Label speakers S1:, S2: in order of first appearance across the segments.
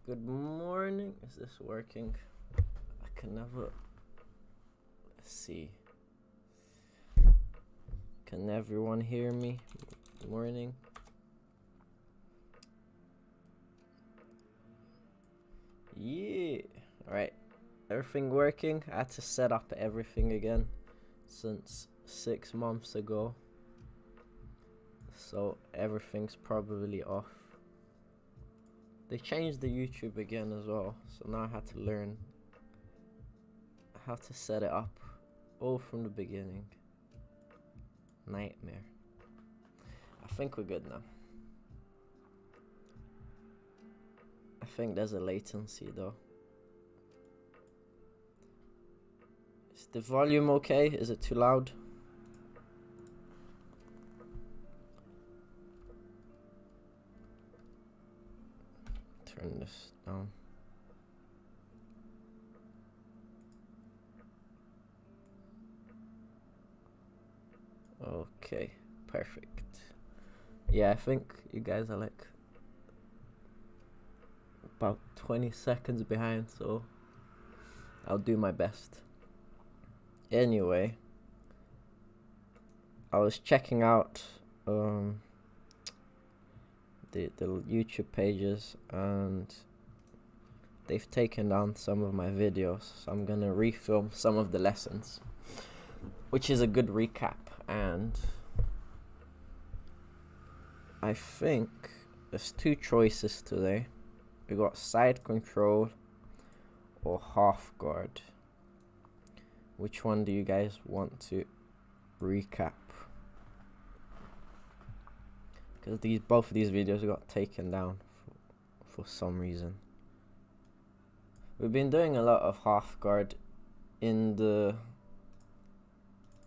S1: Good morning. Is this working? I can never. Let's see. Can everyone hear me? Good morning. Yeah. Alright. Everything working? I had to set up everything again since 6 months ago. So everything's probably off. They changed the YouTube again as well, so now I had to learn how to set it up all from the beginning. Nightmare. I think we're good now. I think there's a latency though. Is the volume okay? Is it too loud? Turn this down. Okay, perfect. Yeah, I think you guys are like about 20 seconds behind, so I'll do my best. Anyway, I was checking out the YouTube pages, and they've taken down some of my videos, so I'm gonna refilm some of the lessons, which is a good recap. And I think there's two choices today. We got side control or half guard. Which one do you guys want to recap? Because both of these videos got taken down for some reason. We've been doing a lot of half guard in the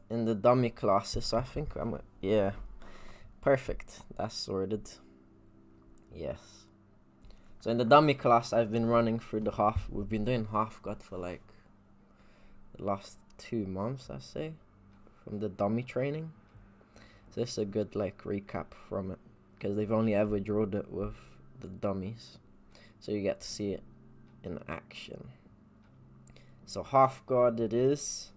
S1: dummy classes, so I think yeah, perfect. That's sorted. Yes. So in the dummy class, I've been running through we've been doing half guard for like the last 2 months, I say, from the dummy training. So this is a good like recap from it, because they've only ever drilled it with the dummies, so you get to see it in action. So half guard it is.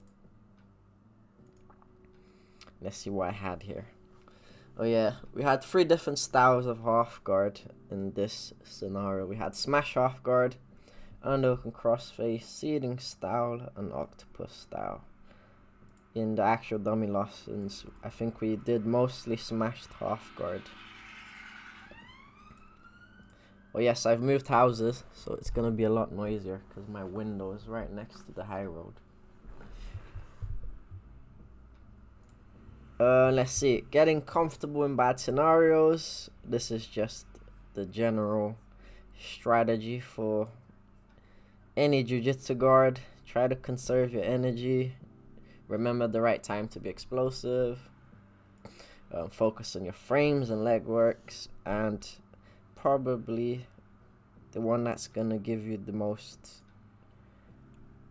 S1: Let's see what I had here. Oh yeah, we had 3 different styles of half guard in this scenario. We had smash half guard, underhook and crossface, seeding style, and octopus style. In the actual dummy lessons, I think we did mostly smashed half guard. Oh yes, I've moved houses, so it's gonna be a lot noisier because my window is right next to the high road. Let's see. Getting comfortable in bad scenarios. This is just the general strategy for any jiu-jitsu guard. Try to conserve your energy. Remember the right time to be explosive. Focus on your frames and leg works. And probably the one that's going to give you the most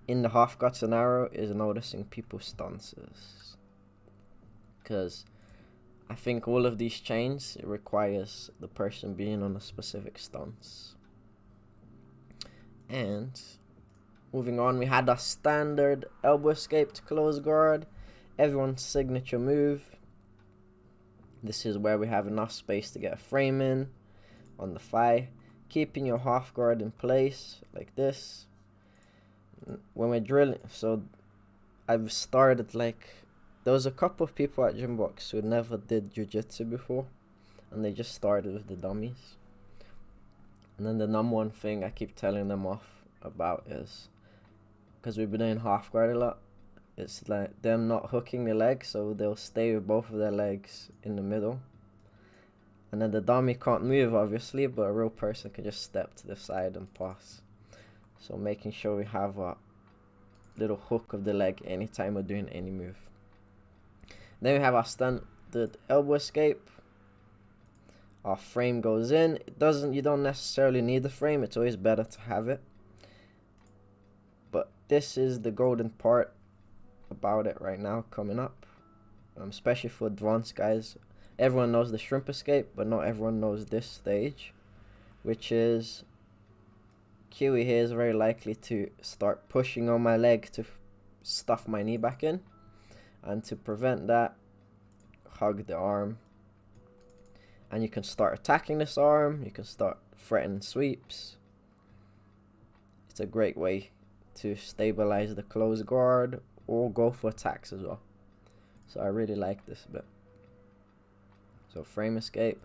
S1: in the half guard scenario is noticing people's stances. Because I think all of these chains, it requires the person being on a specific stance. And moving on, we had a standard elbow escape to close guard, everyone's signature move. This is where we have enough space to get a frame in on the thigh, keeping your half guard in place like this. When we're drilling, so I've started like, there was a couple of people at Gymbox who never did jiu-jitsu before, and they just started with the dummies. And then the number one thing I keep telling them off about is, because we've been doing half guard a lot, it's like them not hooking the legs, so they'll stay with both of their legs in the middle. And then the dummy can't move, obviously, but a real person can just step to the side and pass. So making sure we have a little hook of the leg anytime we're doing any move. Then we have our standard elbow escape. Our frame goes in. You don't necessarily need the frame. It's always better to have it. But this is the golden part about it right now coming up. Especially for advanced guys. Everyone knows the shrimp escape, but not everyone knows this stage, which is Kiwi here is very likely to start pushing on my leg to stuff my knee back in. And to prevent that, hug the arm. And you can start attacking this arm. You can start threatening sweeps. It's a great way to stabilize the close guard or go for attacks as well. So I really like this bit. So frame escape.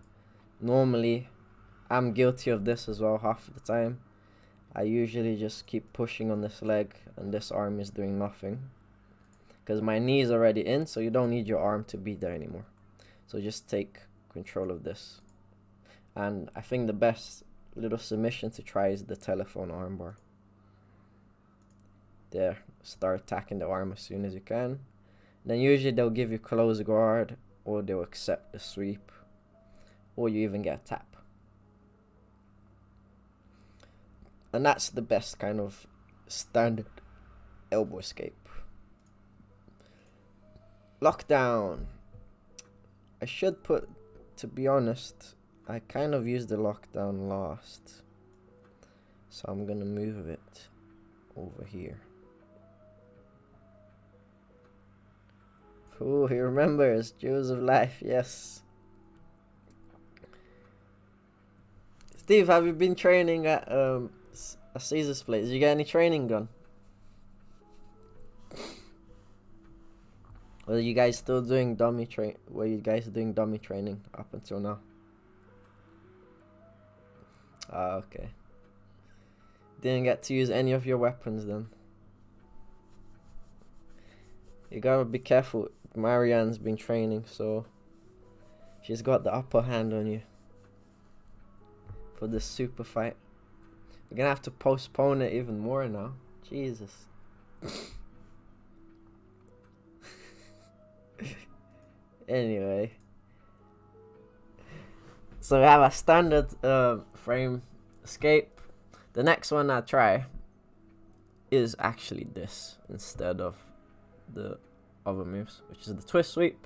S1: Normally, I'm guilty of this as well half of the time. I usually just keep pushing on this leg and this arm is doing nothing. Because my knee is already in, so you don't need your arm to be there anymore. So just take control of this. And I think the best little submission to try is the telephone armbar. There, start attacking the arm as soon as you can. Then usually they'll give you close guard, or they'll accept the sweep, or you even get a tap. And that's the best kind of standard elbow escape. Lockdown. I should put, to be honest, I kind of used the lockdown last. So I'm gonna move it over here. Oh, he remembers. Jewels of Life, yes. Steve, have you been training at a Caesar's place? Did you get any training done? Or are you guys still doing dummy Were you guys doing dummy training up until now? Ah, okay. Didn't get to use any of your weapons then. You gotta be careful. Marianne's been training, so she's got the upper hand on you for this super fight. We're gonna have to postpone it even more now. Jesus. Anyway, so we have a standard frame escape. The next one I try is actually this instead of the other moves, which is the twist sweep.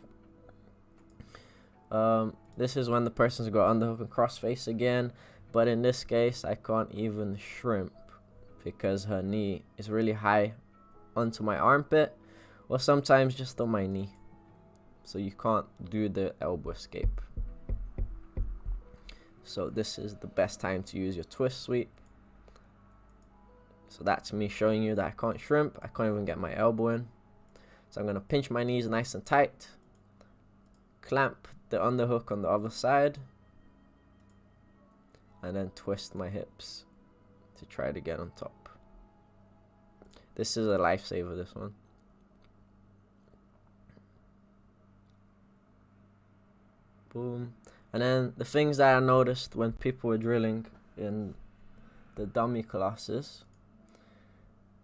S1: This is when the person's got underhook and crossface again, but in this case I can't even shrimp because her knee is really high onto my armpit, or sometimes just on my knee. So you can't do the elbow escape. So this is the best time to use your twist sweep. So that's me showing you that I can't shrimp. I can't even get my elbow in. So I'm going to pinch my knees nice and tight. Clamp the underhook on the other side. And then twist my hips to try to get on top. This is a lifesaver, this one. Boom. And then the things that I noticed when people were drilling in the dummy classes,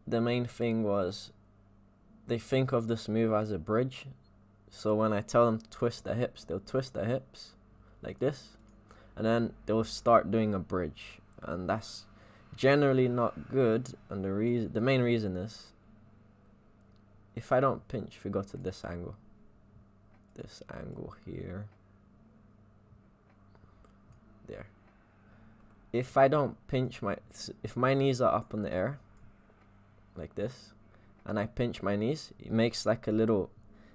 S1: the main thing was they think of this move as a bridge. So when I tell them to twist their hips, they'll twist their hips like this, and then they'll start doing a bridge, and that's generally not good. And the main reason is, if I don't pinch, if we go to this angle here, there. If I don't pinch if my knees are up in the air like this, and I pinch my knees, it makes like a little,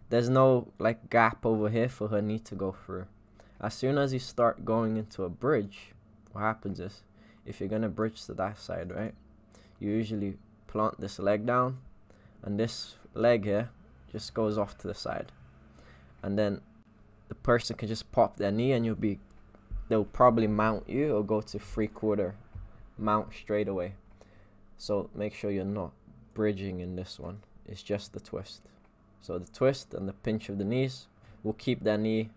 S1: there's no like gap over here for her knee to go through. As soon as you start going into a bridge, what happens is, if you're gonna bridge to that side, right, you usually plant this leg down, and this leg here just goes off to the side, and then the person can just pop their knee, and they'll probably mount you or go to 3/4 mount straight away. So make sure you're not bridging in this one. It's just the twist. So the twist and the pinch of the knees will keep their knee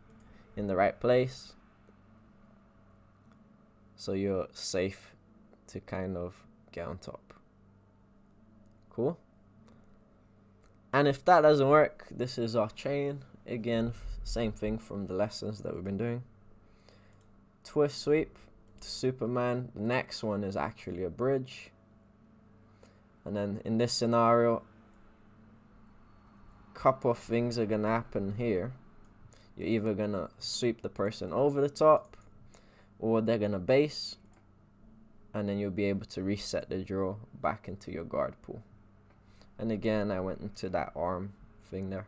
S1: in the right place, so you're safe to kind of get on top. Cool. And if that doesn't work, this is our chain. Again, same thing from the lessons that we've been doing. Twist sweep to Superman. The next one is actually a bridge. And then in this scenario, couple of things are gonna happen here. You're either gonna sweep the person over the top, or they're gonna base, and then you'll be able to reset the draw back into your guard pull. And again, I went into that arm thing there.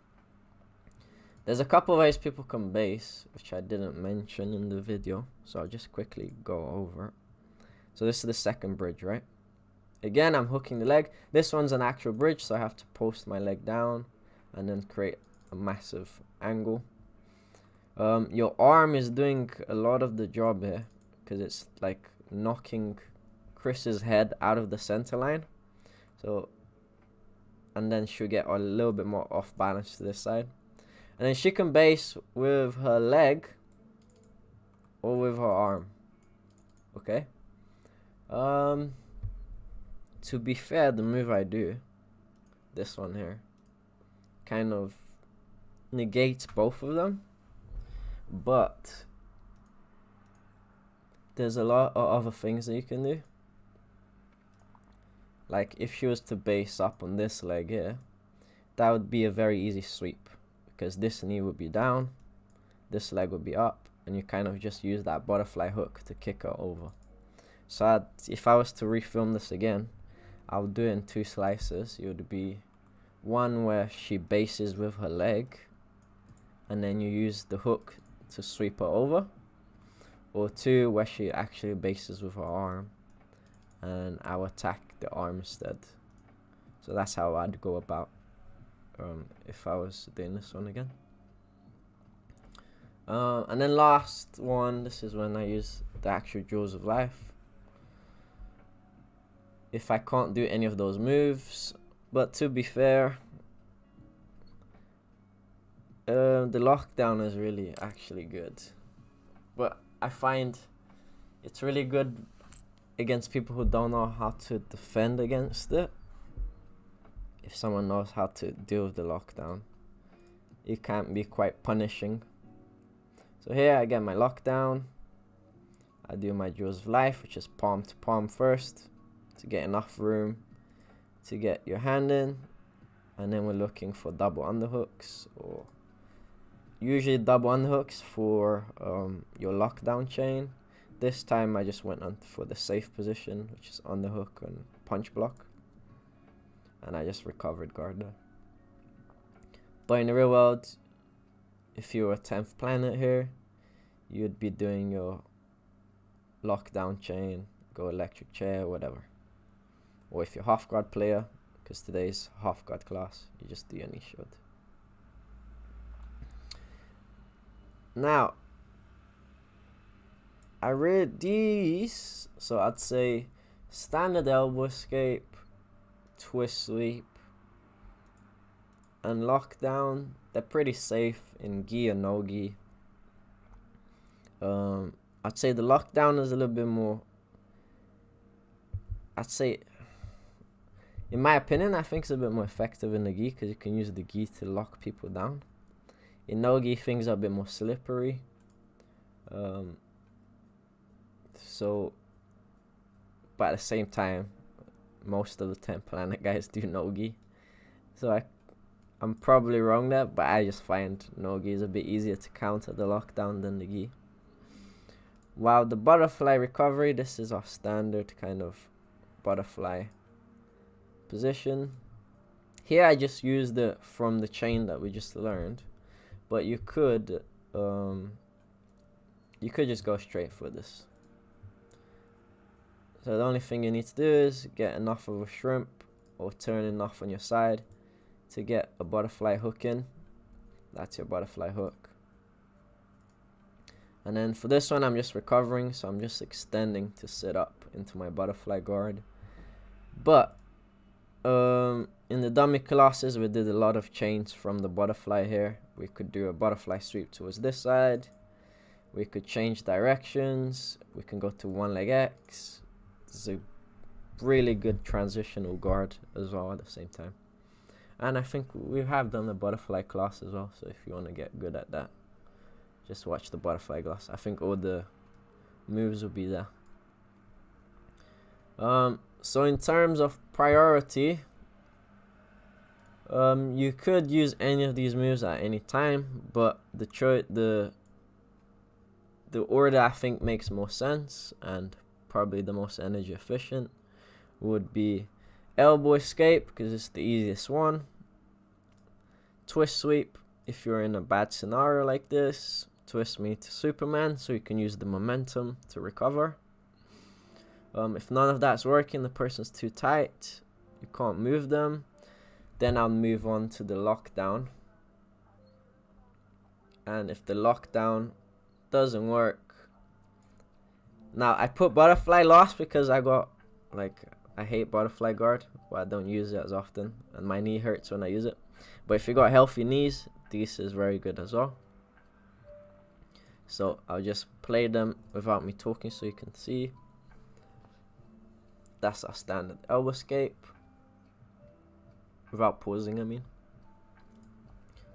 S1: There's a couple of ways people can base, which I didn't mention in the video, so I'll just quickly go over it. So this is the second bridge, right? Again, I'm hooking the leg. This one's an actual bridge, so I have to post my leg down and then create a massive angle. Your arm is doing a lot of the job here, because it's like knocking Chris's head out of the center line. So, and then she'll get a little bit more off balance to this side. And then she can base with her leg or with her arm. Okay? To be fair, the move I do, this one here, kind of negates both of them. But there's a lot of other things that you can do. Like if she was to base up on this leg here, that would be a very easy sweep, because this knee would be down, this leg would be up, and you kind of just use that butterfly hook to kick her over. So if I was to refilm this again, I would do it in 2 slices. It would be one where she bases with her leg, and then you use the hook to sweep her over, or 2 where she actually bases with her arm, and I'll attack the arm instead. So that's how I'd go about if I was doing this one again. And then last one, this is when I use the actual Jewels of Life. If I can't do any of those moves, but to be fair, the lockdown is really actually good, but I find it's really good against people who don't know how to defend against it. If someone knows how to deal with the lockdown, it can be quite punishing. So here I get my lockdown, I do my Jewels of Life, which is palm to palm first, to get enough room to get your hand in, and then we're looking for double underhooks, or usually double underhooks for your lockdown chain. This time I just went on for the safe position, which is underhook and punch block, and I just recovered guard there. But in the real world, if you were a 10th planet here, you'd be doing your lockdown chain, go electric chair, whatever. Or if you're half guard player, because today's half guard class, you just do your knee shield. Now, I read these, so I'd say standard elbow escape, twist sweep, and lockdown. They're pretty safe in gi or no gi. I'd say the lockdown is a little bit more, I'd say, in my opinion, I think it's a bit more effective in the gi, because you can use the gi to lock people down. In no gi, things are a bit more slippery. So, but at the same time, most of the 10th planet guys do no gi. So I'm probably wrong there, but I just find no gi is a bit easier to counter the lockdown than the gi. While the butterfly recovery, this is our standard kind of butterfly position. Here I just used it from the chain that we just learned, but you could just go straight for this. So the only thing you need to do is get enough of a shrimp, or turn enough on your side to get a butterfly hook in. That's your butterfly hook. And then for this one, I'm just recovering, so I'm just extending to sit up into my butterfly guard. But in the dummy classes, we did a lot of chains from the butterfly here. We could do a butterfly sweep towards this side. We could change directions. We can go to one leg X. It's a really good transitional guard as well at the same time. And I think we have done the butterfly class as well, so if you want to get good at that, just watch the butterfly class. I think all the moves will be there. So in terms of priority, you could use any of these moves at any time, but the order I think makes more sense and probably the most energy efficient, would be elbow escape, because it's the easiest one. Twist sweep, if you're in a bad scenario like this. Twist me to Superman, so you can use the momentum to recover. If none of that's working, the person's too tight, you can't move them, then I'll move on to the lockdown. And if the lockdown doesn't work, now I put butterfly last because I hate butterfly guard, but I don't use it as often, and my knee hurts when I use it. But if you got healthy knees, this is very good as well. So I'll just play them without me talking so you can see. That's our standard elbow escape. Without pausing, I mean.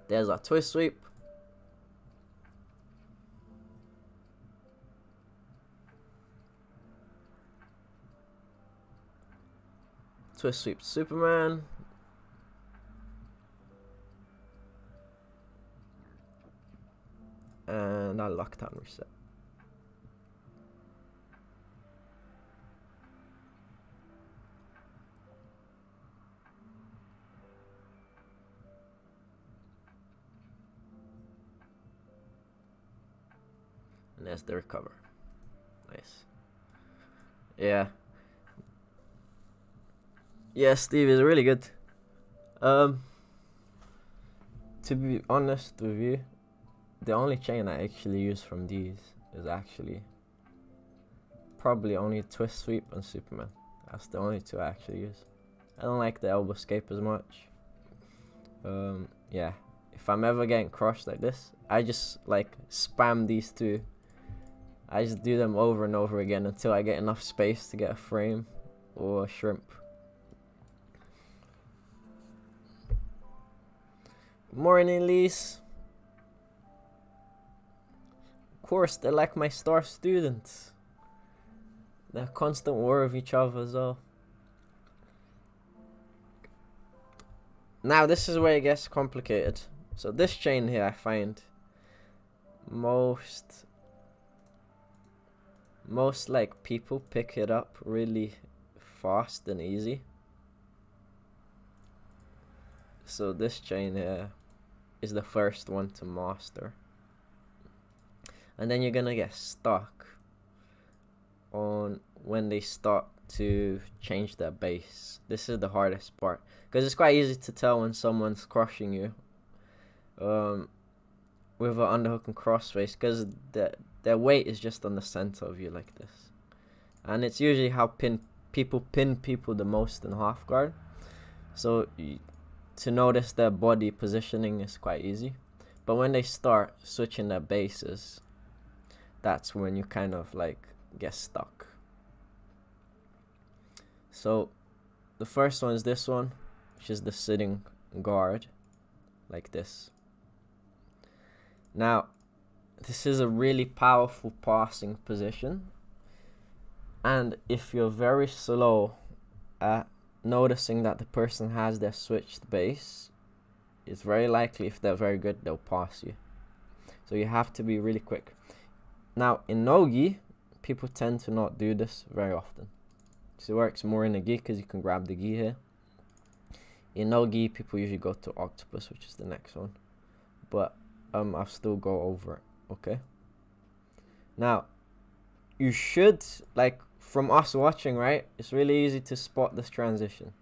S1: There's our twist sweep. Twist sweep Superman. And our lockdown reset. And there's the recover. Nice. Yeah. Yeah, Steve is really good. To be honest with you, the only chain I actually use from these is actually probably only twist sweep and Superman. That's the only two I actually use. I don't like the elbow escape as much. Yeah, if I'm ever getting crushed like this, I just like spam these two. I just do them over and over again until I get enough space to get a frame or a shrimp. Morning, Lise. Of course, they're like my star students. They're constant war of each other as well. Now this is where it gets complicated. So this chain here, I find most like people pick it up really fast and easy. So this chain here is the first one to master. And then you're gonna get stuck on when they start to change their base. This is the hardest part, because it's quite easy to tell when someone's crushing you with an underhook and crossface, because their weight is just on the center of you like this. And it's usually how people pin people the most in half guard. So to notice their body positioning is quite easy. But when they start switching their bases, that's when you kind of like get stuck. So the first one is this one, which is the sitting guard, like this. Now, this is a really powerful passing position. And if you're very slow at noticing that the person has their switched base, it's very likely, if they're very good, they'll pass you. So you have to be really quick. Now, in no-gi, people tend to not do this very often. So it works more in a gi because you can grab the gi here. In no-gi, people usually go to octopus, which is the next one. But I'll still go over it, okay? Now, you should, like, from us watching, right? It's really easy to spot this transition.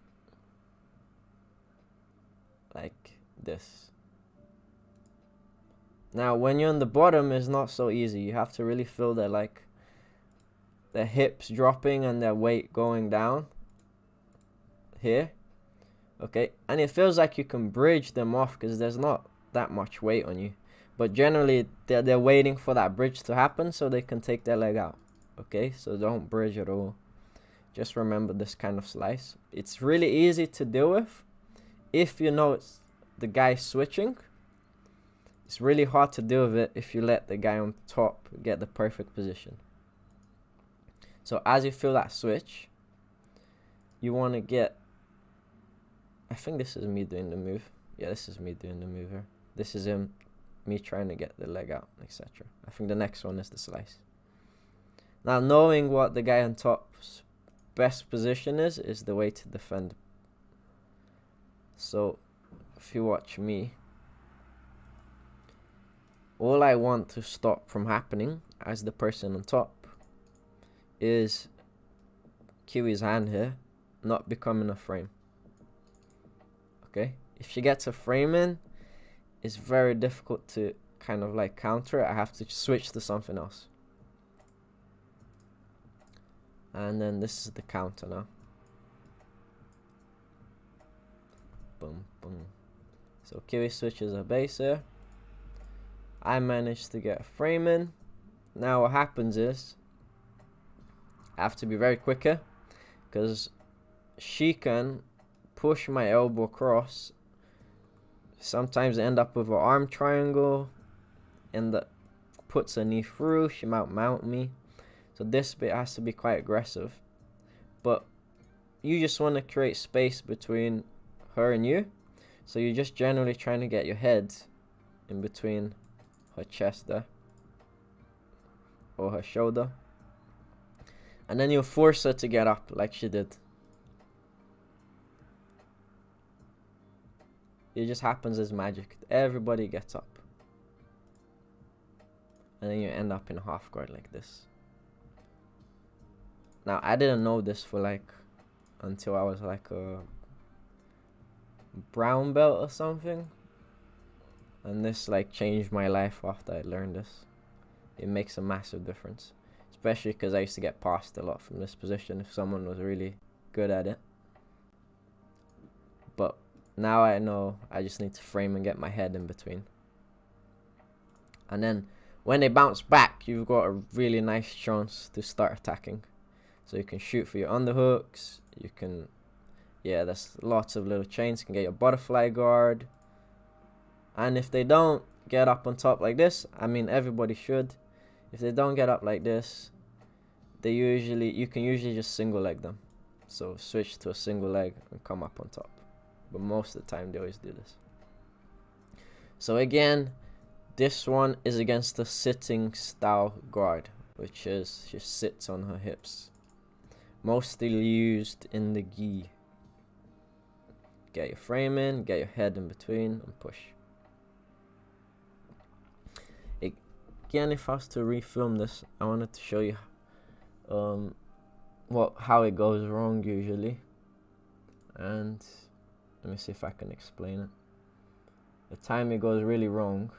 S1: Like this. Now, when you're on the bottom, it's not so easy. You have to really feel their, like, their hips dropping and their weight going down. Here. Okay? And it feels like you can bridge them off because there's not that much weight on you. But generally, they're waiting for that bridge to happen so they can take their leg out. Okay? So don't bridge at all. Just remember this kind of slice. It's really easy to deal with if you know it's the guy switching. It's really hard to deal with it if you let the guy on top get the perfect position. So as you feel that switch, you want to get... I think this is me doing the move. Yeah, this is me doing the move here. This is me trying to get the leg out, etc. I think the next one is the slice. Now, knowing what the guy on top's best position is the way to defend. So, if you watch me, all I want to stop from happening as the person on top is Kiwi's hand here not becoming a frame. Okay? If she gets a frame in, it's very difficult to kind of like counter it. I have to switch to something else. And then this is the counter now. Boom, boom. So Kiwi switches her base here. I managed to get a frame in. Now what happens is I have to be very quick here, because she can push my elbow across. Sometimes I end up with an arm triangle, and that puts a knee through. She might mount me. So this bit has to be quite aggressive. But you just want to create space between her and you. So you're just generally trying to get your head in between her chest there, or her shoulder. And then you'll force her to get up like she did. It just happens as magic. Everybody gets up. And then you end up in a half guard like this. Now, I didn't know this for like until I was like a brown belt or something. And this like changed my life after I learned this. It makes a massive difference. Especially because I used to get passed a lot from this position if someone was really good at it. But now I know I just need to frame and get my head in between. And then when they bounce back, you've got a really nice chance to start attacking. So you can shoot for your underhooks. You can, yeah, there's lots of little chains. You can get your butterfly guard. And if they don't get up on top like this, I mean everybody should. If they don't get up like this, you can usually just single leg them. So switch to a single leg and come up on top. But most of the time they always do this. So again, this one is against the sitting style guard, which is she sits on her hips. Mostly used in the gi. Get your frame in, get your head in between, and push. Again, if I was to refilm this, I wanted to show you how it goes wrong usually. And let me see if I can explain it. The time it goes really wrong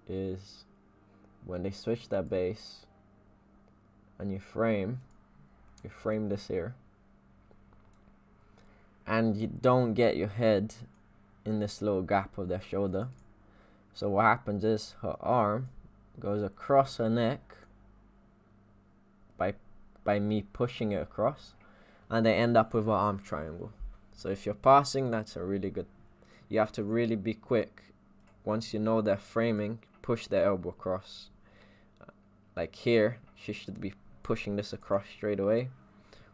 S1: is when they switch that base and you frame this here, and you don't get your head in this little gap of their shoulder. So what happens is her arm goes across her neck by me pushing it across, and they end up with an arm triangle. So if you're passing, that's a really good. You have to really be quick. Once you know they're framing, push their elbow across. Like here, she should be pushing this across straight away,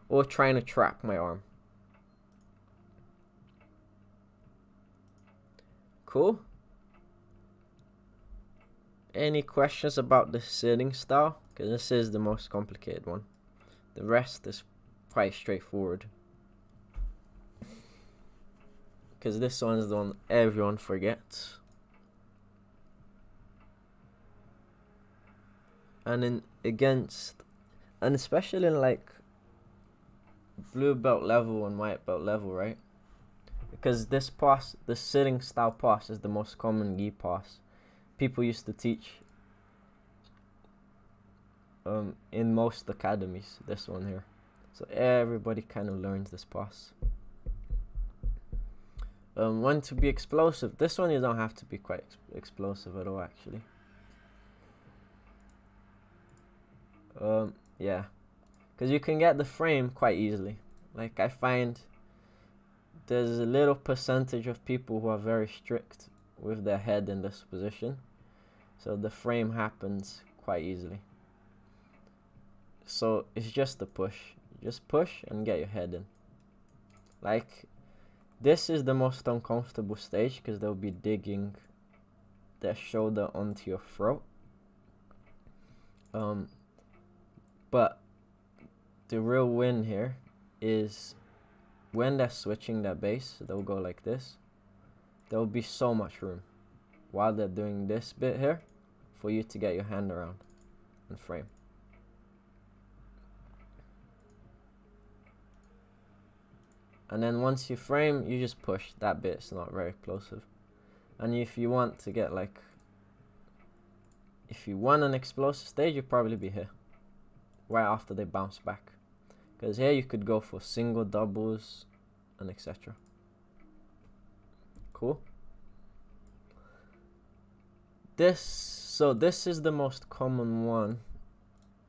S1: or trying to trap my arm. Cool. Any questions about the sitting style? Because this is the most complicated one. The rest is quite straightforward. Because this one is the one everyone forgets. And especially in like blue belt level and white belt level, right? Because this pass, the sitting style pass, is the most common gi pass. People used to teach in most academies, this one here. So everybody kind of learns this pass. When to be explosive, this one you don't have to be quite explosive at all actually. Yeah, because you can get the frame quite easily. Like I find there's a little percentage of people who are very strict with their head in this position, so the frame happens quite easily. So it's just a push. Just push and get your head in. Like, this is the most uncomfortable stage because they'll be digging their shoulder onto your throat. But the real win here is when they're switching their base, they'll go like this. There will be so much room while they're doing this bit here for you to get your hand around and frame. And then once you frame, you just push. That bit's not very explosive. And if you want to get like, if you want an explosive stage, you'll probably be here right after they bounce back, because here you could go for single, doubles, and etc. Cool. So this is the most common one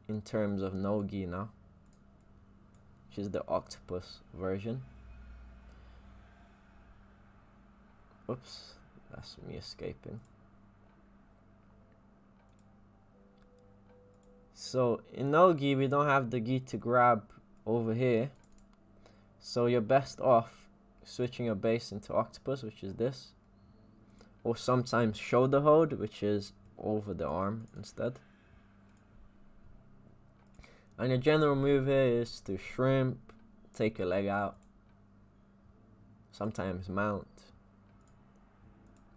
S1: in terms of no gi now, which is the octopus version. Oops, that's me escaping. So in no gi, we don't have the gi to grab over here, so you're best off switching your base into octopus, which is this, or sometimes shoulder hold, which is over the arm instead. And your general move here is to shrimp, take your leg out, sometimes mount.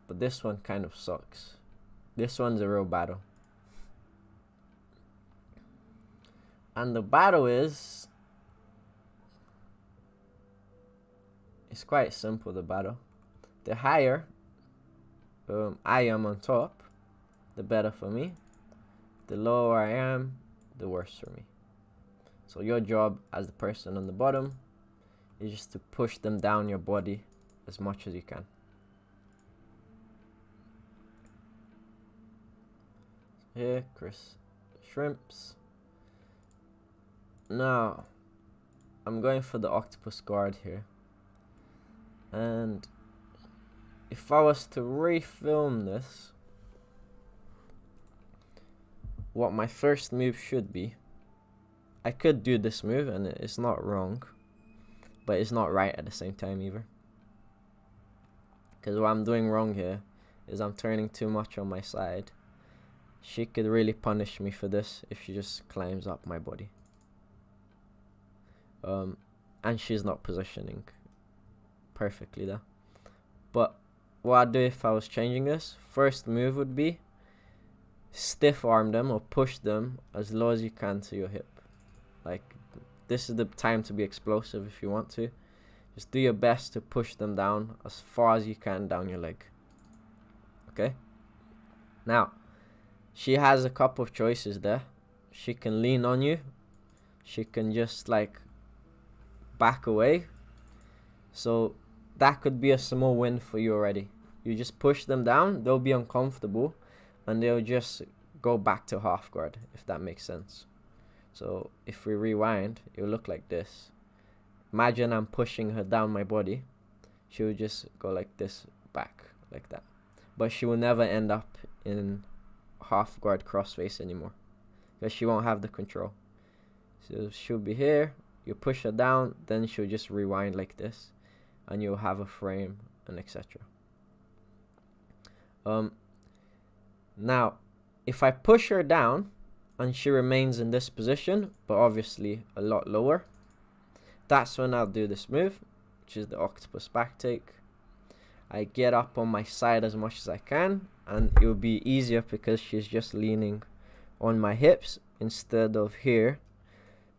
S1: But this one kind of sucks. This one's a real battle. And the battle is, it's quite simple, the battle. The higher I am on top, the better for me. The lower I am, the worse for me. So your job as the person on the bottom is just to push them down your body as much as you can. Here, Chris shrimps. Now, I'm going for the octopus guard here. And if I was to refilm this, what my first move should be, I could do this move and it's not wrong, but it's not right at the same time either. Because what I'm doing wrong here is I'm turning too much on my side. She could really punish me for this if she just climbs up my body. And she's not positioning perfectly there. But what I'd do if I was changing this, first move would be stiff arm them or push them as low as you can to your hip. Like, this is the time to be explosive if you want to. Just do your best to push them down as far as you can down your leg. Okay? Now, she has a couple of choices there. She can lean on you. She can just like back away. So that could be a small win for you already. You just push them down, they'll be uncomfortable, and they'll just go back to half guard, if that makes sense. So if we rewind, it'll look like this. Imagine I'm pushing her down my body. She will just go like this, back, like that. But she will never end up in half guard crossface anymore, because she won't have the control. So she'll be here, you push her down, then she'll just rewind like this, and you'll have a frame and etc. Now, if I push her down and she remains in this position, but obviously a lot lower, that's when I'll do this move, which is the octopus back take. I get up on my side as much as I can, and it will be easier because she's just leaning on my hips instead of here,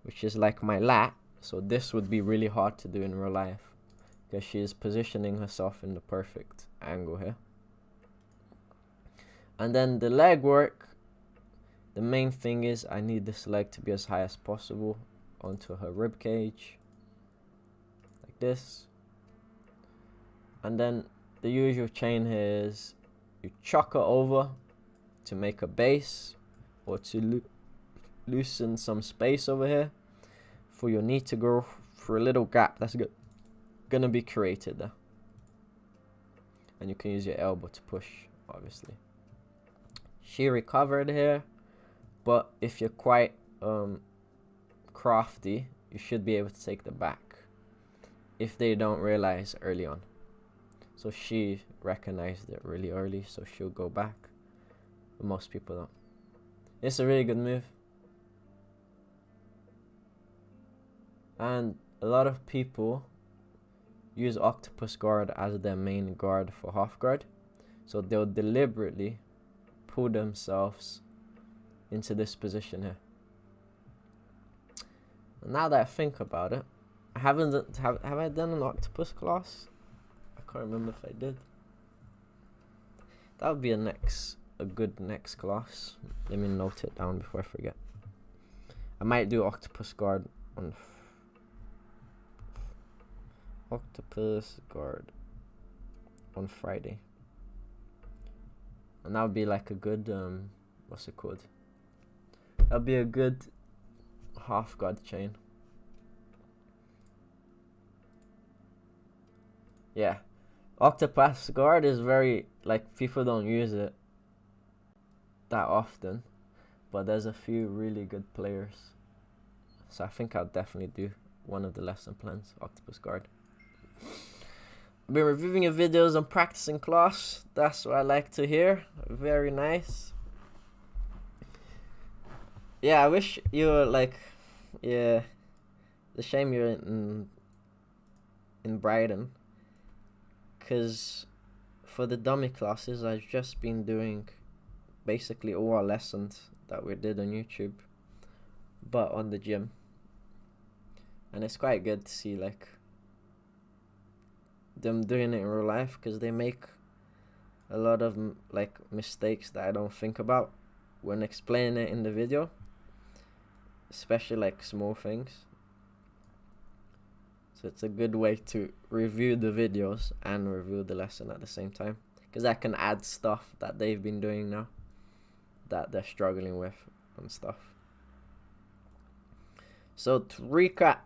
S1: which is like my lat. So this would be really hard to do in real life because she is positioning herself in the perfect angle here. And then the leg work, the main thing is I need this leg to be as high as possible onto her rib cage, like this. And then the usual chain here is you chuck her over to make a base, or to loosen some space over here for your knee to go through a little gap that's gonna be created there. And you can use your elbow to push, obviously. She recovered here, but if you're quite crafty, you should be able to take the back if they don't realize early on. So she recognized it really early, so she'll go back. But most people don't. It's a really good move. And a lot of people use octopus guard as their main guard for half guard. So they'll deliberately pull themselves into this position here. Now that I think about it, I haven't have I done an octopus class? I can't remember if I did. That would be a good next class. Let me note it down before I forget. I might do octopus guard on Friday, and that would be like a good what's it called? That'd be a good half guard chain. Yeah, octopus guard is very, like, people don't use it that often, but there's a few really good players, so I think I'll definitely do one of the lesson plans, octopus guard. I've been reviewing your videos and practicing class. That's what I like to hear. Very nice. Yeah, I wish you were like, yeah, the shame you're in Brighton, because for the dummy classes I've just been doing basically all our lessons that we did on YouTube, but on the gym, and it's quite good to see like them doing it in real life, because they make a lot of like mistakes that I don't think about when explaining it in the video, especially like small things. So it's a good way to review the videos and review the lesson at the same time, because I can add stuff that they've been doing now that they're struggling with and stuff. So to recap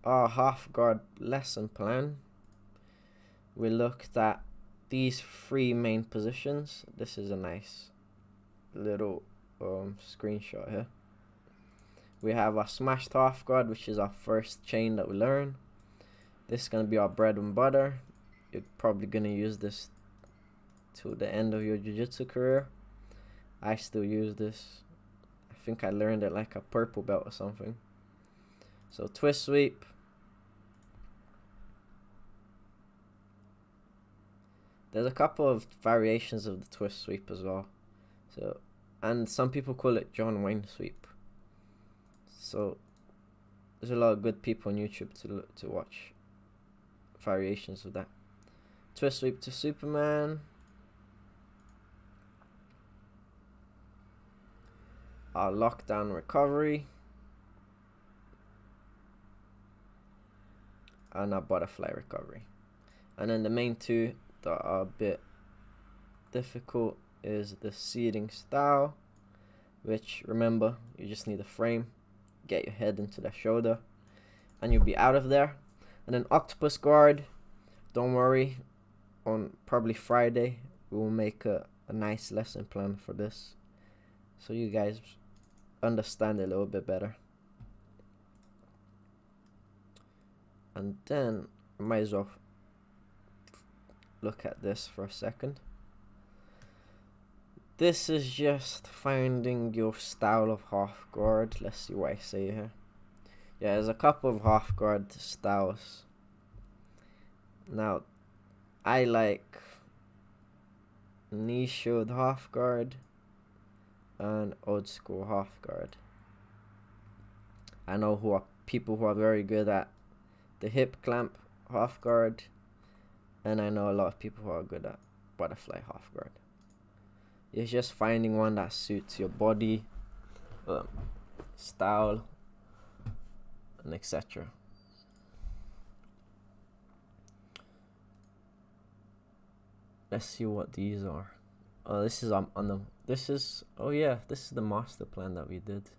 S1: our half guard lesson plan, we looked at these 3 main positions. This is a nice little screenshot here. We have our smashed half guard, which is our first chain that we learn. This is going to be our bread and butter. You're probably going to use this to the end of your jiu-jitsu career. I still use this. I think I learned it like a purple belt or something. So twist sweep. There's a couple of variations of the twist sweep as well. So, and some people call it John Wayne sweep. So there's a lot of good people on YouTube to watch variations of that. Twist sweep to Superman. Our lockdown recovery. And our butterfly recovery. And then the main 2 that are a bit difficult is the seating style, which, remember, you just need a frame, get your head into the shoulder, and you'll be out of there. And then octopus guard, don't worry, on probably Friday we will make a nice lesson plan for this, so you guys understand it a little bit better. And then I might as well look at this for a second. This is just finding your style of half guard. Let's see what I say here. Yeah, there's a couple of half guard styles. Now, I like knee shield half guard and old school half guard. I know people who are very good at the hip clamp half guard, and I know a lot of people who are good at butterfly half guard. It's just finding one that suits your body, style, and etc. Let's see what these are. Oh, this is this is the master plan that we did.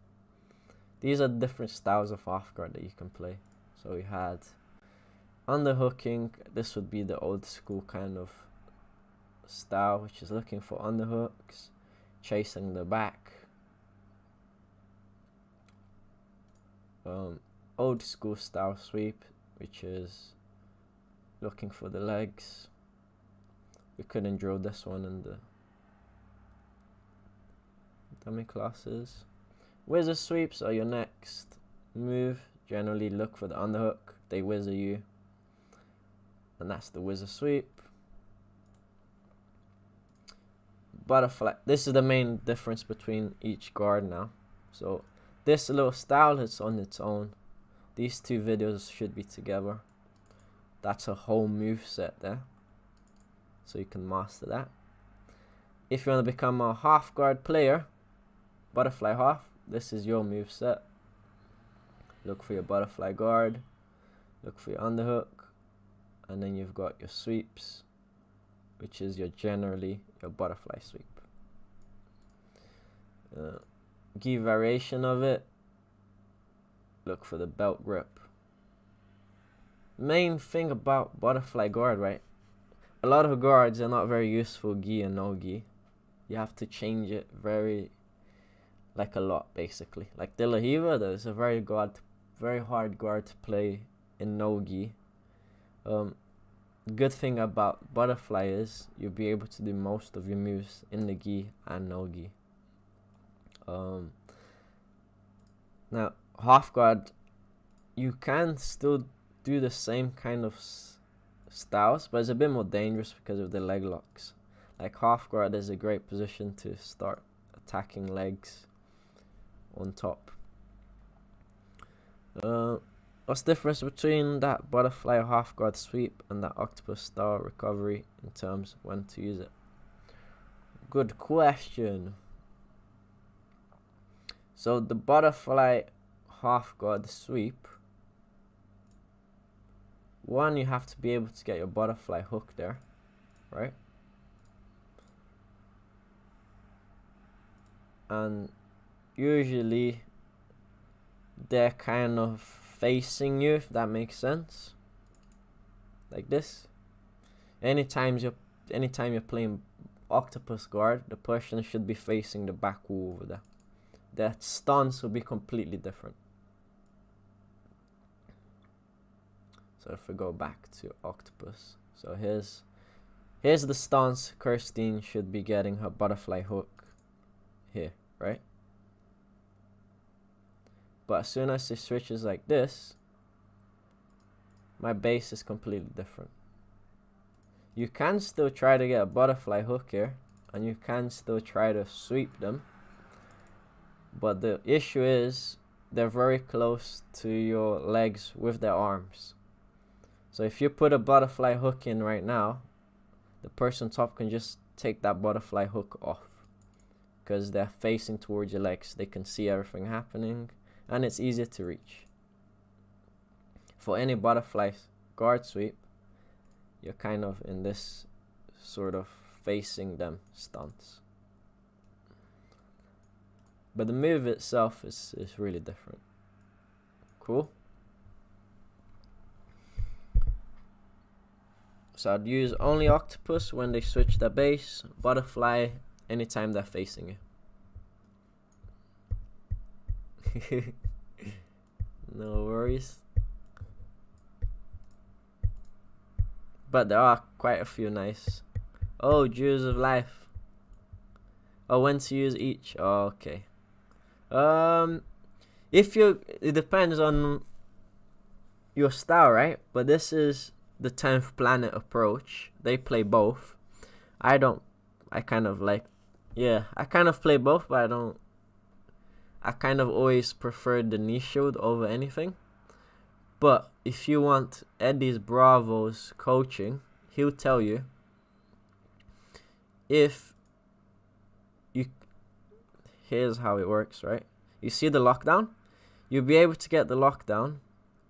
S1: These are different styles of half guard that you can play. So we had underhooking. This would be the old school kind of style, which is looking for underhooks, chasing the back. Old school style sweep, which is looking for the legs. We couldn't drill this one in the dummy classes. Wizard sweeps are your next move generally look for the underhook. They whizzer you, and that's the whizzer sweep. Butterfly. This is the main difference between each guard now. So this little style is on its own. These two videos should be together. That's a whole move set there, so you can master that. If you want to become a half guard player, butterfly half, this is your move set. Look for your butterfly guard, look for your underhook, and then you've got your sweeps, which is generally your butterfly sweep. Gi variation of it, look for the belt grip. Main thing about butterfly guard, right? A lot of guards are not very useful gi and no gi. You have to change it a lot, basically. Like De La Riva, there's a very hard guard to play in no gi. Good thing about butterfly is you'll be able to do most of your moves in the gi and no gi. Now half guard, you can still do the same kind of styles, but it's a bit more dangerous because of the leg locks. Like half guard is a great position to start attacking legs on top. What's the difference between that butterfly half guard sweep and that octopus style recovery in terms of when to use it? Good question. So the butterfly half guard sweep, one, you have to be able to get your butterfly hook there, right? And usually they're kind of facing you, if that makes sense, like this. Anytime you're playing octopus guard, the person should be facing the back wall over there. Their stance will be completely different. So if we go back to octopus, so here's the stance Kirstine should be getting her butterfly hook here, right? But as soon as she switches like this, my base is completely different. You can still try to get a butterfly hook here, and you can still try to sweep them, but the issue is they're very close to your legs with their arms. So if you put a butterfly hook in right now, the person top can just take that butterfly hook off because they're facing towards your legs. They can see everything happening, and it's easier to reach. For any butterfly guard sweep, you're kind of in this sort of facing them stance. But the move itself is really different. Cool? So I'd use only octopus when they switch their base, butterfly anytime they're facing you. No worries. But there are quite a few nice. Oh, Jewels of Life. Oh, when to use each. Oh, okay. It depends on your style, right? But this is the 10th planet approach. They play both. I kind of play both, but I kind of always prefer the knee shield over anything. But if you want Eddie's Bravo's coaching, he'll tell you here's how it works, right? You see the lockdown? You'll be able to get the lockdown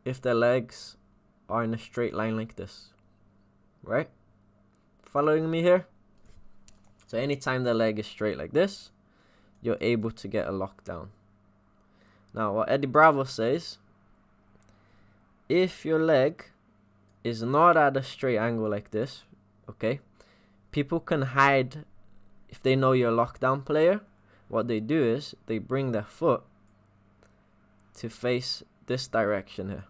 S1: if their legs are in a straight line like this, right? Following me here? So anytime the leg is straight like this, you're able to get a lockdown. Now, what Eddie Bravo says, if your leg is not at a straight angle like this, okay, people can hide. If they know you're a lockdown player, what they do is they bring their foot to face this direction here.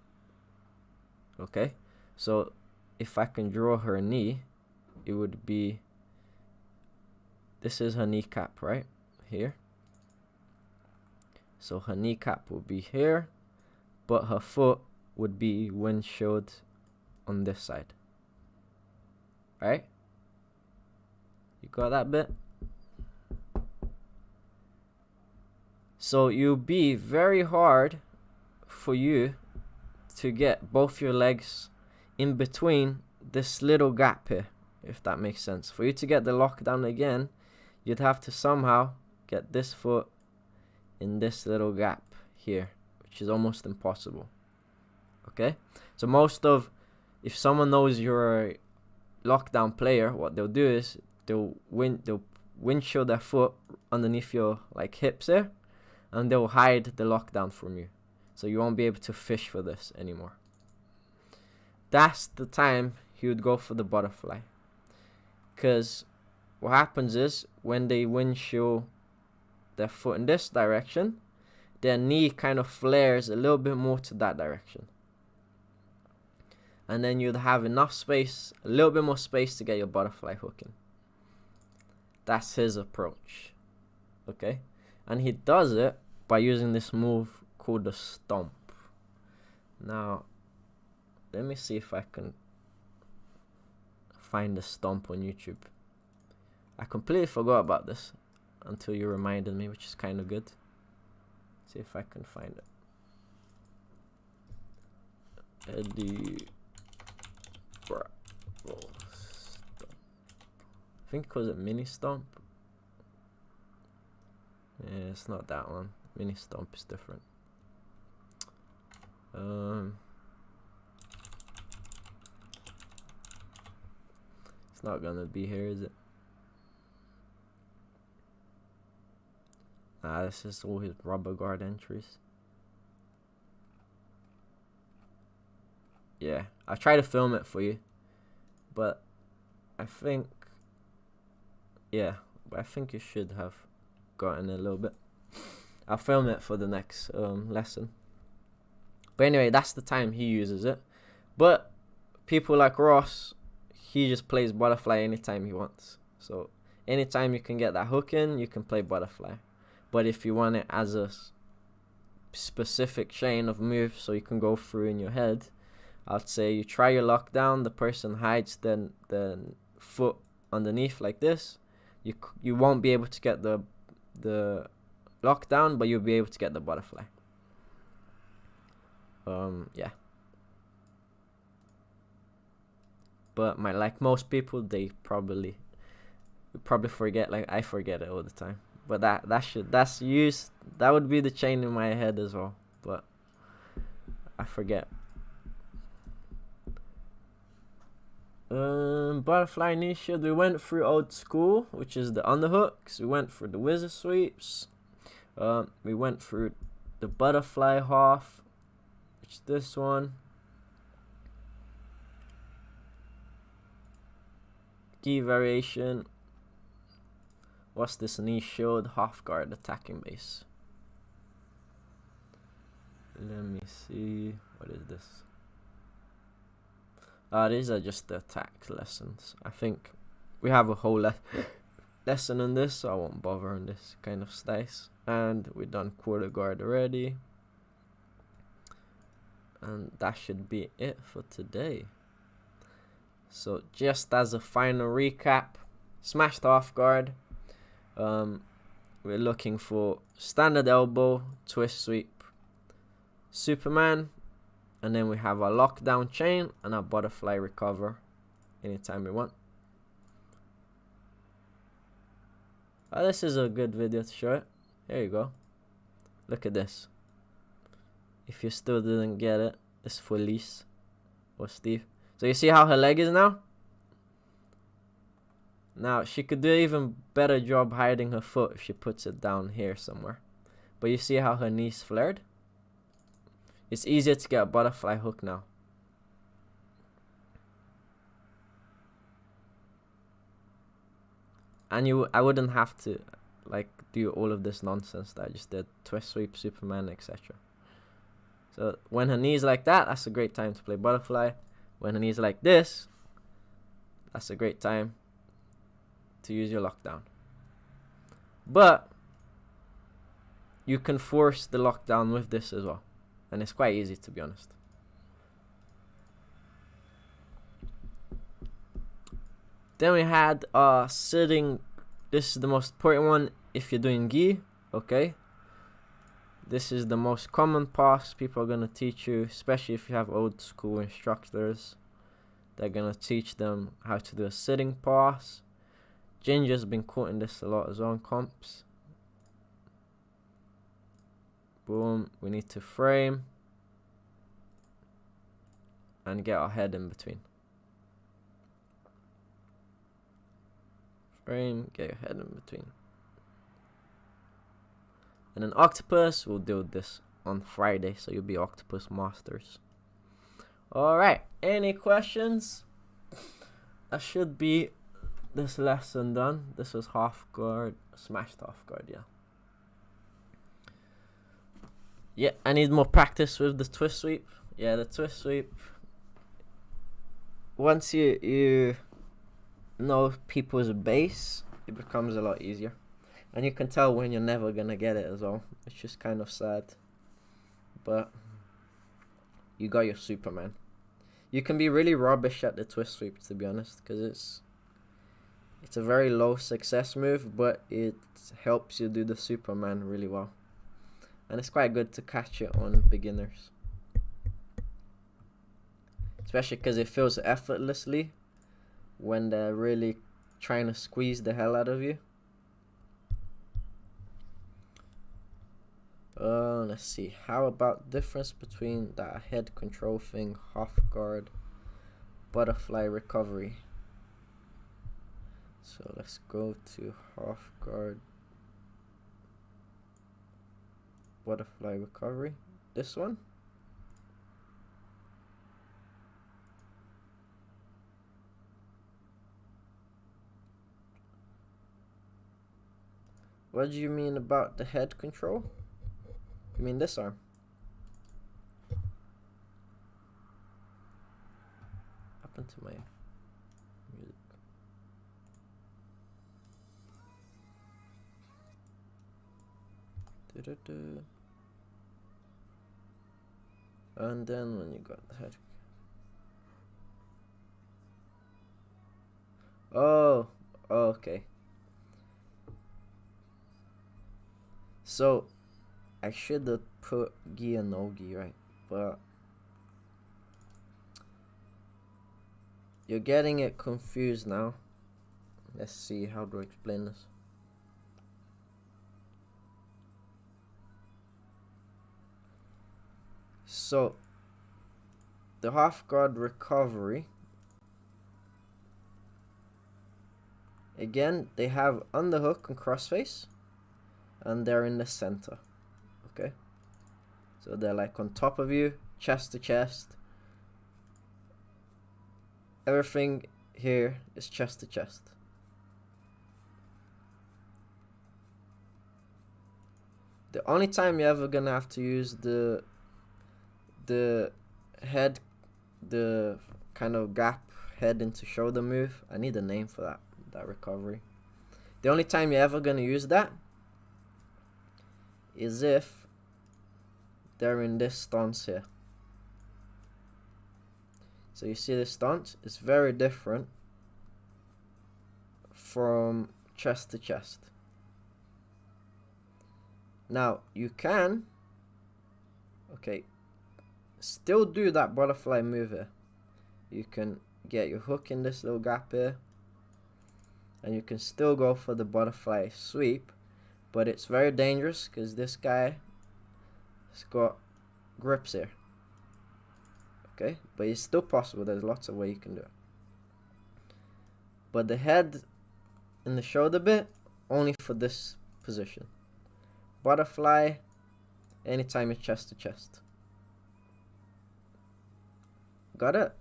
S1: Okay, so if I can draw her knee, it would be, this is her kneecap, right? Here. So her kneecap will be here. but her foot would be windshielded on this side. Right? You got that bit? So it'll be very hard for you to get both your legs in between this little gap here, if that makes sense. For you to get the lockdown again, you'd have to somehow get this foot in this little gap here, which is almost impossible. Okay? So if someone knows you're a lockdown player, what they'll do is they'll windshield their foot underneath your like hips there, and they'll hide the lockdown from you, so you won't be able to fish for this anymore. That's the time he would go for the butterfly, because what happens is when they windshield their foot in this direction, their knee kind of flares a little bit more to that direction, and then you'd have enough space, a little bit more space to get your butterfly hook in. That's his approach. Okay? And he does it by using this move called the stomp. Now, let me see if I can find the stomp on YouTube. I completely forgot about this until you reminded me, which is kind of good. See if I can find it. Eddie Bravo stomp. I think it calls it mini stomp. Yeah, it's not that one. Mini stomp is different. It's not gonna be here, is it? Nah, this is all his rubber guard entries. Yeah, I'll try to film it for you, but I think you should have gotten a little bit. I'll film it for the next lesson. But anyway, that's the time he uses it. But people like Ross, he just plays butterfly anytime he wants. So anytime you can get that hook in, you can play butterfly. But if you want it as a specific chain of moves so you can go through in your head, I'd say you try your lockdown, the person hides the foot underneath like this. You won't be able to get the lockdown, but you'll be able to get the butterfly. Yeah. But like most people, they probably forget. Like I forget it all the time. But that would be the chain in my head as well. But I forget. Butterfly knee shield. We went through old school, which is the underhooks. We went through the wizard sweeps. We went through the butterfly half, which is this one. Key variation. What's this knee shield? Half guard attacking base. Let me see. What is this? These are just the attack lessons. I think we have a whole lesson on this, so I won't bother on this kind of slice. And we've done quarter guard already. And that should be it for today. So just as a final recap, smashed half guard. We're looking for standard elbow, twist sweep, Superman, and then we have our lockdown chain and our butterfly recover anytime we want. This is a good video to show it. There you go. Look at this. If you still didn't get it, it's for Lise or Steve. So you see how her leg is now? Now, she could do an even better job hiding her foot if she puts it down here somewhere. But you see how her knees flared? It's easier to get a butterfly hook now. And I wouldn't have to like do all of this nonsense that I just did. Twist sweep, Superman, etc. So when her knees like that, that's a great time to play butterfly. When her knees like this, that's a great time to use your lockdown. But you can force the lockdown with this as well. and it's quite easy, to be honest. Then we had sitting. This is the most important one if you're doing gi, okay? This is the most common pass people are gonna teach you, especially if you have old school instructors. They're gonna teach them how to do a sitting pass. Ginger's been quoting this a lot as well in comps. Boom, we need to frame and get our head in between. Frame, get your head in between. And then octopus, we'll deal with this on Friday, so you'll be octopus masters. Alright, any questions? That should be this lesson done. This was half guard, smashed half guard, yeah. Yeah, I need more practice with the twist sweep. Yeah, the twist sweep. Once you know people's base, it becomes a lot easier. And you can tell when you're never gonna get it as well. It's just kind of sad. But you got your Superman. You can be really rubbish at the twist sweep, to be honest, because it's a very low success move, but it helps you do the Superman really well. And it's quite good to catch it on beginners. Especially because it feels effortlessly when they're really trying to squeeze the hell out of you. Let's see. How about difference between that head control thing, half guard, butterfly recovery? So let's go to half guard, butterfly recovery. This one. What do you mean about the head control? You mean this arm? Happened to my music. And then when you got the head. Oh, okay. So I should have put gi and no gi, right? But you're getting it confused now. Let's see, how do I explain this? So the half guard recovery, again, they have underhook and crossface, and they're in the center. Okay, so they're like on top of you, chest to chest. Everything here is chest to chest. The only time you're ever gonna have to use the head, the kind of gap head into shoulder move, I need a name for that recovery. The only time you're ever gonna use that is if they're in this stance here. So you see this stance is very different from chest to chest. Now you can, okay, still do that butterfly move here. You can get your hook in this little gap here, and you can still go for the butterfly sweep, but it's very dangerous because this guy has got grips here. Okay, but it's still possible. There's lots of ways you can do it. But the head and the shoulder bit, only for this position. Butterfly, anytime you're chest to chest. Got it?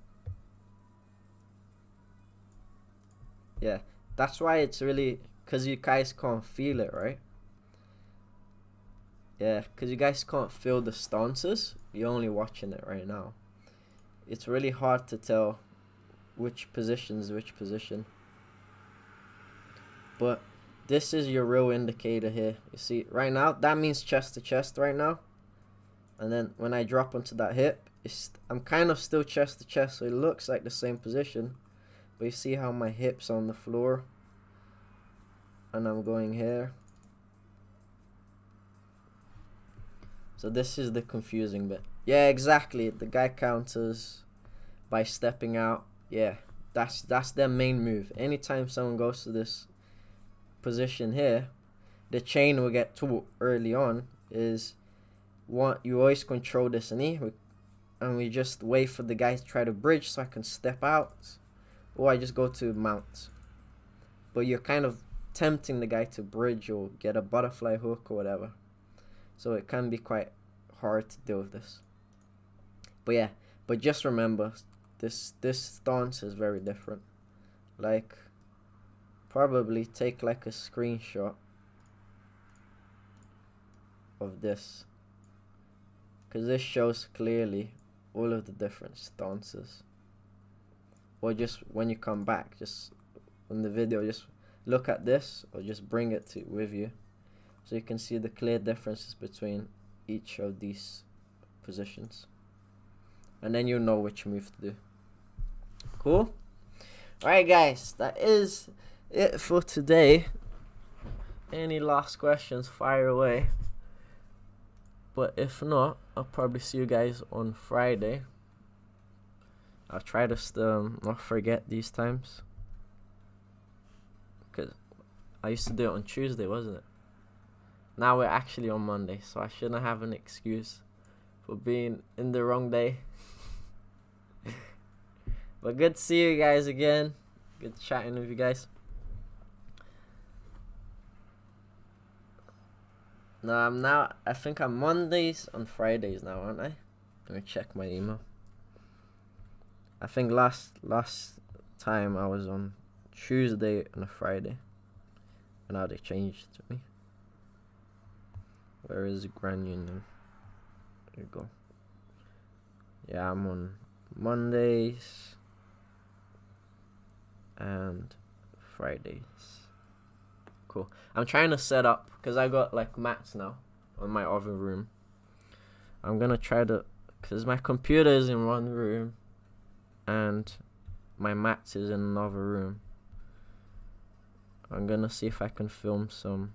S1: Yeah, that's why it's really, because you guys can't feel it, right? Yeah, because you guys can't feel the stances. You're only watching it right now. It's really hard to tell which position is which position. But this is your real indicator here. You see, right now, that means chest to chest right now. And then when I drop onto that hip, I'm kind of still chest to chest, so it looks like the same position. But you see how my hip's on the floor, and I'm going here. So this is the confusing bit. Yeah, exactly. The guy counters by stepping out. Yeah, that's their main move. Anytime someone goes to this position here, the chain we get taught early on is you always control this knee, and we just wait for the guy to try to bridge so I can step out, or I just go to mount. But you're kind of tempting the guy to bridge or get a butterfly hook or whatever. So it can be quite hard to deal with this. But yeah, but just remember, this stance is very different. Like, probably take like a screenshot of this, because this shows clearly all of the different stances. Or just when you come back, just in the video, just look at this, or just bring it with you, so you can see the clear differences between each of these positions, and then you'll know which move to do. Cool? Alright guys, that is it for today. Any last questions, fire away. But if not, I'll probably see you guys on Friday. I'll try to not forget these times, because I used to do it on Tuesday, wasn't it? Now we're actually on Monday, so I shouldn't have an excuse for being in the wrong day. But good to see you guys again. Good chatting with you guys. No, I think I'm Mondays and Fridays now, aren't I? Let me check my email. I think last time I was on Tuesday and a Friday, and now they changed to me. Where is Grand Union? There you go. Yeah, I'm on Mondays and Fridays. Cool. I'm trying to set up, because I got like mats now on my other room. I'm gonna try to, because my computer is in one room and my mats is in another room. I'm gonna see if I can film some.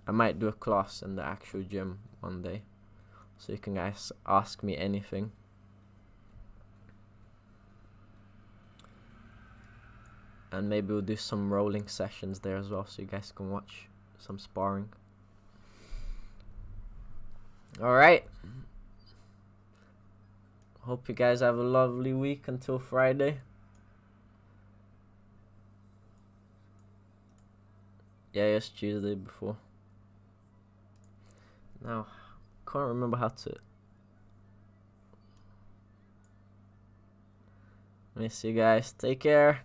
S1: I might do a class in the actual gym one day, so you can guys ask me anything. And maybe we'll do some rolling sessions there as well, so you guys can watch some sparring. Alright. Hope you guys have a lovely week until Friday. Yeah, it's Tuesday before. Now, can't remember how to. Miss you guys. Take care.